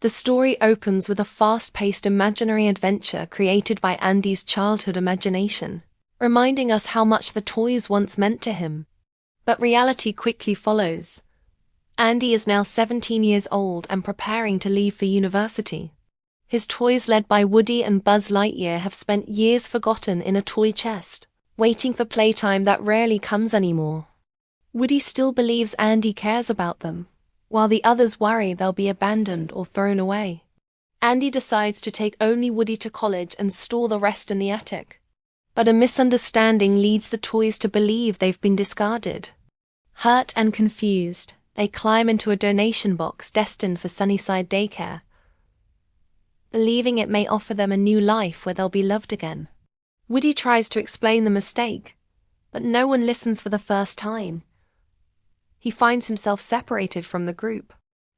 The story opens with a fast-paced imaginary adventure created by Andy's childhood imagination, reminding us how much the toys once meant to him. But reality quickly follows. Andy is now 17 years old and preparing to leave for university. His toys, led by Woody and Buzz Lightyear, have spent years forgotten in a toy chest, waiting for playtime that rarely comes anymore. Woody still believes Andy cares about them, while the others worry they'll be abandoned or thrown away. Andy decides to take only Woody to college and store the rest in the attic. But a misunderstanding leads the toys to believe they've been discarded. Hurt and confused, they climb into a donation box destined for Sunnyside Daycare, believing it may offer them a new life where they'll be loved again. Woody tries to explain the mistake, but no one listens for the first time. He finds himself separated from the group.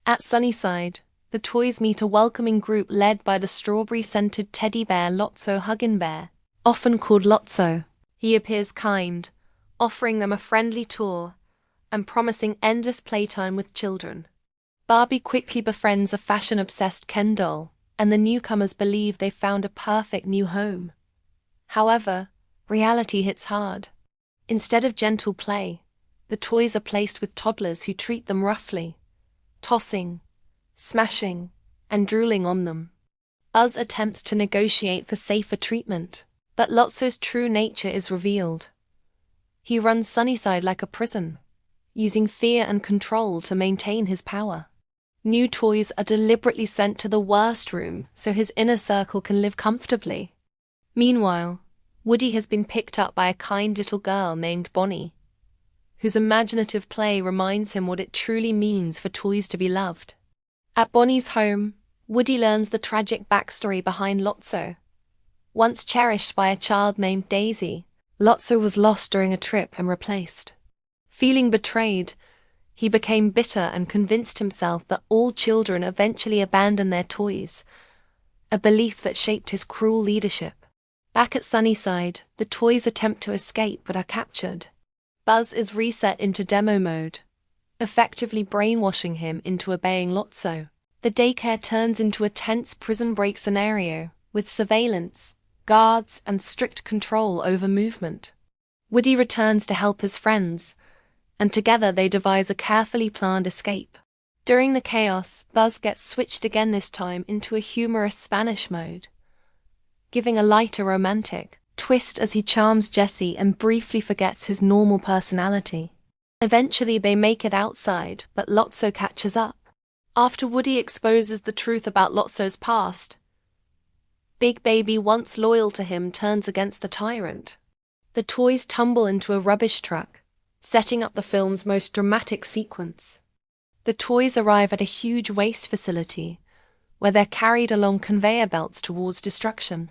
At Sunnyside, the toys meet a welcoming group led by the strawberry-scented teddy bear Lotso Huggin' Bear, often called Lotso. He appears kind, offering them a friendly tour and promising endless playtime with children. Barbie quickly befriends a fashion-obsessed Ken doll, and the newcomers believe they've found a perfect new home. However, reality hits hard. Instead of gentle play, the toys are placed with toddlers who treat them roughly, tossing, smashing, and drooling on them. Buzz attempts to negotiate for safer treatment, but Lotso's true nature is revealed. He runs Sunnyside like a prison, using fear and control to maintain his power. New toys are deliberately sent to the worst room so his inner circle can live comfortably. Meanwhile, Woody has been picked up by a kind little girl named Bonnie, whose imaginative play reminds him what it truly means for toys to be loved. At Bonnie's home, Woody learns the tragic backstory behind Lotso. Once cherished by a child named Daisy, Lotso was lost during a trip and replaced. Feeling betrayed, he became bitter and convinced himself that all children eventually abandon their toys, a belief that shaped his cruel leadership. Back at Sunnyside, the toys attempt to escape but are captured. Buzz is reset into demo mode, effectively brainwashing him into obeying Lotso. The daycare turns into a tense prison break scenario, with surveillance, guards, and strict control over movement. Woody returns to help his friends, and together they devise a carefully planned escape. During the chaos, Buzz gets switched again, this time into a humorous Spanish mode, giving a lighter romantic twist as he charms Jessie and briefly forgets his normal personality. Eventually they make it outside, but Lotso catches up. After Woody exposes the truth about Lotso's past, Big Baby, once loyal to him, turns against the tyrant. The toys tumble into a rubbish truck, setting up the film's most dramatic sequence. The toys arrive at a huge waste facility, where they're carried along conveyor belts towards destruction.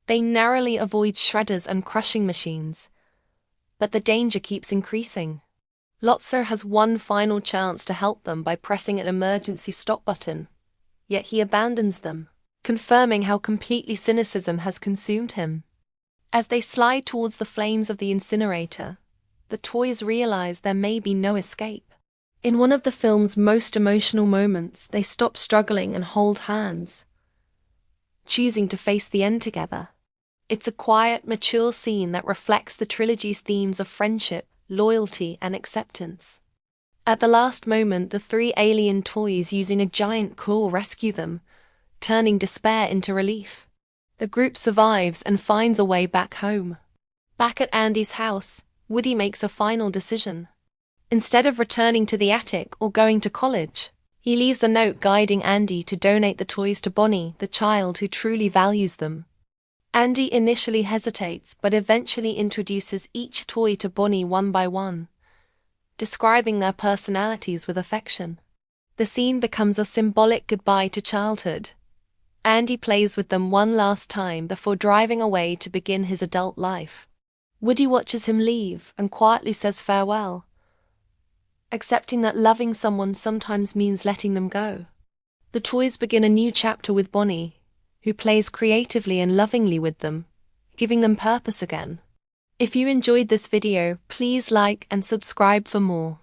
They narrowly avoid shredders and crushing machines, but the danger keeps increasing. Lotso has one final chance to help them by pressing an emergency stop button, yet he abandons them, confirming how completely cynicism has consumed him. As they slide towards the flames of the incinerator, the toys realize there may be no escape. In one of the film's most emotional moments, they stop struggling and hold hands, choosing to face the end together. It's a quiet, mature scene that reflects the trilogy's themes of friendship, loyalty, and acceptance. At the last moment, the three alien toys using a giant claw rescue them, turning despair into relief. The group survives and finds a way back home. Back at Andy's house, Woody makes a final decision. Instead of returning to the attic or going to college, he leaves a note guiding Andy to donate the toys to Bonnie, the child who truly values them. Andy initially hesitates but eventually introduces each toy to Bonnie one by one, describing their personalities with affection. The scene becomes a symbolic goodbye to childhood. Andy plays with them one last time before driving away to begin his adult life. Woody watches him leave and quietly says farewell, accepting that loving someone sometimes means letting them go. The toys begin a new chapter with Bonnie, who plays creatively and lovingly with them, giving them purpose again. If you enjoyed this video, please like and subscribe for more.